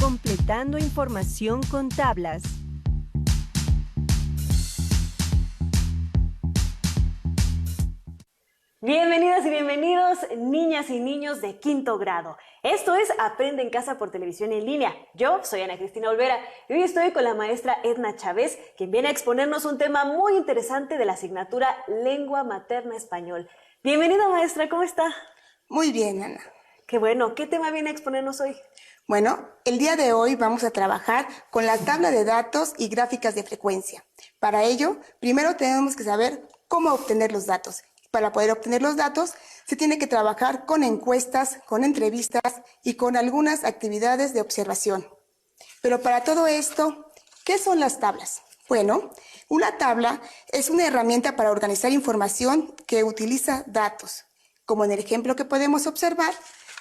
Completando información con tablas. Bienvenidas y bienvenidos, niñas y niños de quinto grado. Esto es Aprende en Casa por Televisión en Línea. Yo soy Ana Cristina Olvera y hoy estoy con la maestra Edna Chávez, quien viene a exponernos un tema muy interesante de la asignatura Lengua Materna Español. Bienvenida, maestra, ¿cómo está? Muy bien, Ana. Qué bueno. ¿Qué tema viene a exponernos hoy? Bueno, el día de hoy vamos a trabajar con la tabla de datos y gráficas de frecuencia. Para ello, primero tenemos que saber cómo obtener los datos. Para poder obtener los datos, se tiene que trabajar con encuestas, con entrevistas y con algunas actividades de observación. Pero para todo esto, ¿qué son las tablas? Bueno, una tabla es una herramienta para organizar información que utiliza datos. Como en el ejemplo que podemos observar,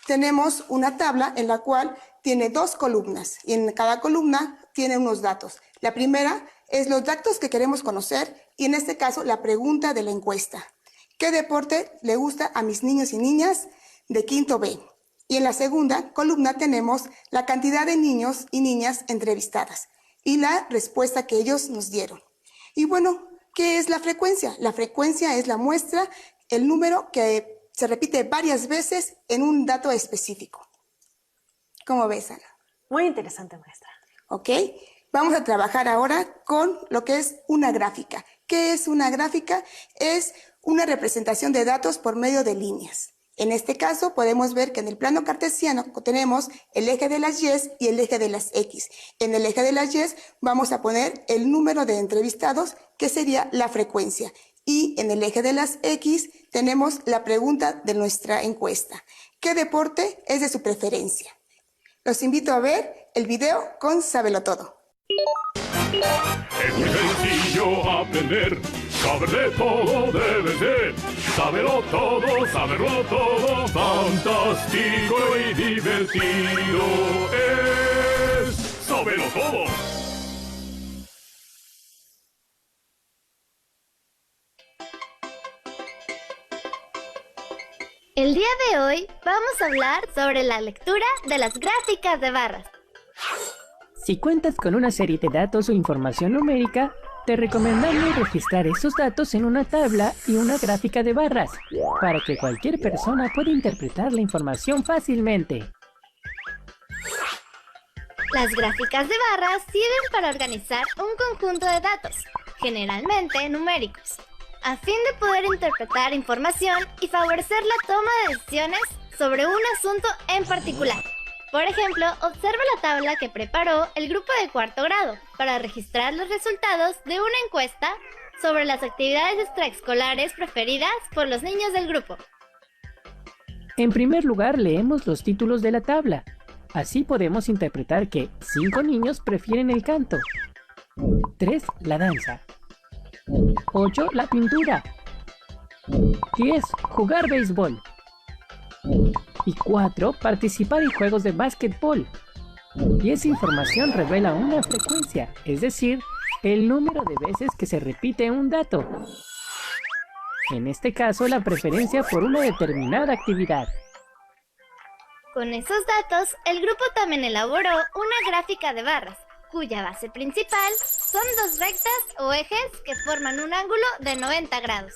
tenemos una tabla en la cual tiene dos columnas y en cada columna tiene unos datos. La primera es los datos que queremos conocer y en este caso la pregunta de la encuesta. ¿Qué deporte le gusta a mis niños y niñas de quinto B? Y en la segunda columna tenemos la cantidad de niños y niñas entrevistadas y la respuesta que ellos nos dieron. Y bueno, ¿qué es la frecuencia? La frecuencia es la muestra, el número que se repite varias veces en un dato específico. ¿Cómo ves, Ana? Muy interesante, maestra. Ok, vamos a trabajar ahora con lo que es una gráfica. ¿Qué es una gráfica? Es una representación de datos por medio de líneas. En este caso podemos ver que en el plano cartesiano tenemos el eje de las Y y el eje de las X. En el eje de las Y vamos a poner el número de entrevistados, que sería la frecuencia. Y en el eje de las X tenemos la pregunta de nuestra encuesta. ¿Qué deporte es de su preferencia? Los invito a ver el video con Sábelo Todo. Es muy sencillo aprender, saber de todo debe ser. Saberlo todo, fantástico y divertido es. Saberlo todo. El día de hoy vamos a hablar sobre la lectura de las gráficas de barras. Si cuentas con una serie de datos o información numérica, te recomendamos registrar esos datos en una tabla y una gráfica de barras, para que cualquier persona pueda interpretar la información fácilmente. Las gráficas de barras sirven para organizar un conjunto de datos, generalmente numéricos, a fin de poder interpretar información y favorecer la toma de decisiones sobre un asunto en particular. Por ejemplo, observa la tabla que preparó el grupo de cuarto grado para registrar los resultados de una encuesta sobre las actividades extraescolares preferidas por los niños del grupo. En primer lugar, leemos los títulos de la tabla. Así podemos interpretar que 5 niños prefieren el canto, 3 la danza, 8 la pintura, 10 jugar béisbol y 4 participar en juegos de básquetbol. Y esa información revela una frecuencia, es decir, el número de veces que se repite un dato. En este caso, la preferencia por una determinada actividad. Con esos datos, el grupo también elaboró una gráfica de barras, cuya base principal son dos rectas o ejes que forman un ángulo de 90 grados.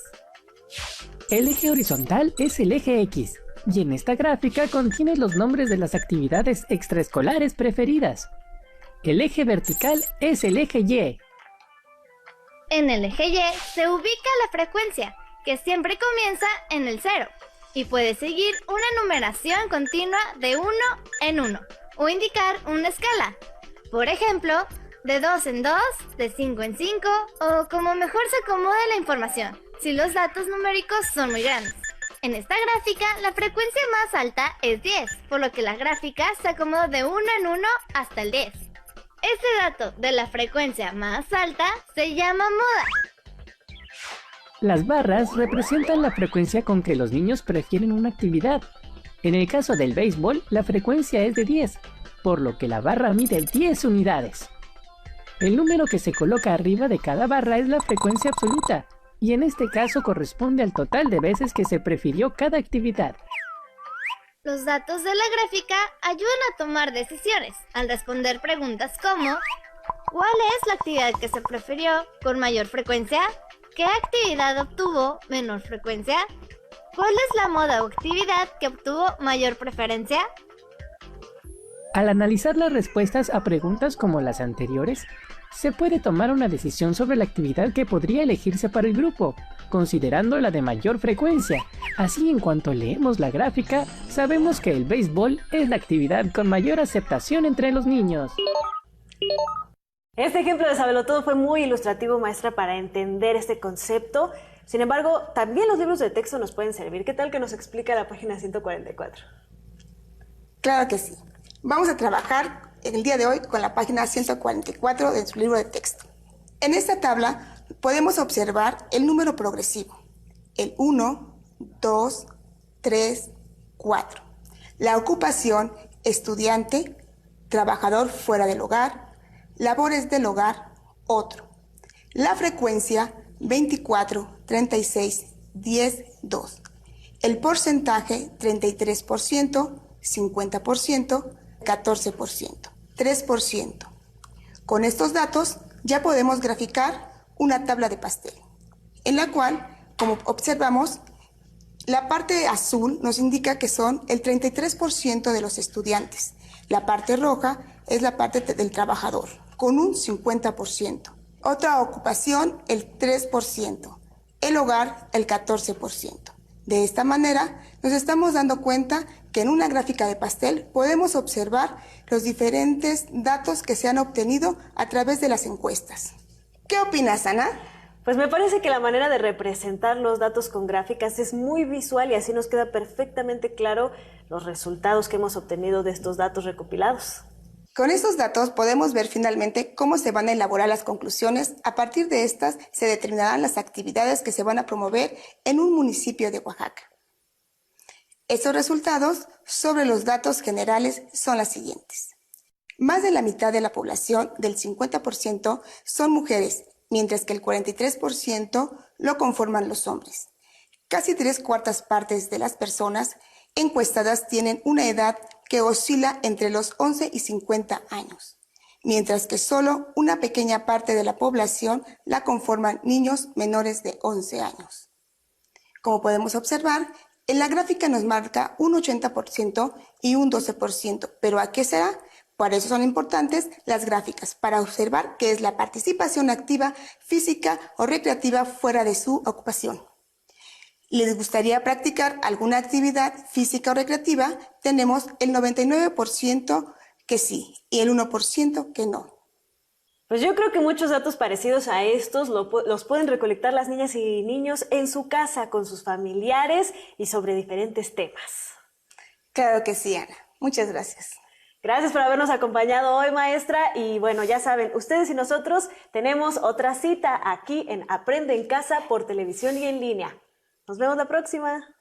El eje horizontal es el eje X, y en esta gráfica contiene los nombres de las actividades extraescolares preferidas. El eje vertical es el eje Y. En el eje Y se ubica la frecuencia, que siempre comienza en el 0, y puede seguir una numeración continua de 1 en 1, o indicar una escala. Por ejemplo, de 2 en 2, de 5 en 5, o como mejor se acomode la información, si los datos numéricos son muy grandes. En esta gráfica, la frecuencia más alta es 10, por lo que la gráfica se acomoda de 1 en 1 hasta el 10. Este dato de la frecuencia más alta se llama moda. Las barras representan la frecuencia con que los niños prefieren una actividad. En el caso del béisbol, la frecuencia es de 10, por lo que la barra mide 10 unidades. El número que se coloca arriba de cada barra es la frecuencia absoluta, y en este caso corresponde al total de veces que se prefirió cada actividad. Los datos de la gráfica ayudan a tomar decisiones al responder preguntas como ¿cuál es la actividad que se prefirió con mayor frecuencia? ¿Qué actividad obtuvo menor frecuencia? ¿Cuál es la moda o actividad que obtuvo mayor preferencia? Al analizar las respuestas a preguntas como las anteriores, se puede tomar una decisión sobre la actividad que podría elegirse para el grupo, considerando la de mayor frecuencia. Así, en cuanto leemos la gráfica, sabemos que el béisbol es la actividad con mayor aceptación entre los niños. Este ejemplo de Sabelotodo fue muy ilustrativo, maestra, para entender este concepto. Sin embargo, también los libros de texto nos pueden servir. ¿Qué tal que nos explica la página 144? Claro que sí. Vamos a trabajar el día de hoy con la página 144 de su libro de texto. En esta tabla podemos observar el número progresivo, el 1, 2, 3, 4. La ocupación, estudiante, trabajador fuera del hogar, labores del hogar, otro. La frecuencia, 24, 36, 10, 2. El porcentaje, 33%, 50%, 14%, 3%. Con estos datos ya podemos graficar una tabla de pastel, en la cual, como observamos, la parte azul nos indica que son el 33% de los estudiantes. La parte roja es la parte del trabajador, con un 50%. Otra ocupación, el 3%. El hogar, el 14%. De esta manera, nos estamos dando cuenta que en una gráfica de pastel podemos observar los diferentes datos que se han obtenido a través de las encuestas. ¿Qué opinas, Ana? Pues me parece que la manera de representar los datos con gráficas es muy visual y así nos queda perfectamente claro los resultados que hemos obtenido de estos datos recopilados. Con estos datos podemos ver finalmente cómo se van a elaborar las conclusiones. A partir de estas se determinarán las actividades que se van a promover en un municipio de Oaxaca. Estos resultados sobre los datos generales son las siguientes. Más de la mitad de la población, del 50%, son mujeres, mientras que el 43% lo conforman los hombres. Casi 3/4 partes de las personas encuestadas tienen una edad que oscila entre los 11 y 50 años, mientras que solo una pequeña parte de la población la conforman niños menores de 11 años. Como podemos observar, en la gráfica nos marca un 80% y un 12%, pero ¿a qué será? Por eso son importantes las gráficas, para observar qué es la participación activa, física o recreativa fuera de su ocupación. ¿Les gustaría practicar alguna actividad física o recreativa? Tenemos el 99% que sí y el 1% que no. Pues yo creo que muchos datos parecidos a estos los pueden recolectar las niñas y niños en su casa con sus familiares y sobre diferentes temas. Claro que sí, Ana. Muchas gracias. Gracias por habernos acompañado hoy, maestra. Y bueno, ya saben, ustedes y nosotros tenemos otra cita aquí en Aprende en Casa por televisión y en línea. Nos vemos la próxima.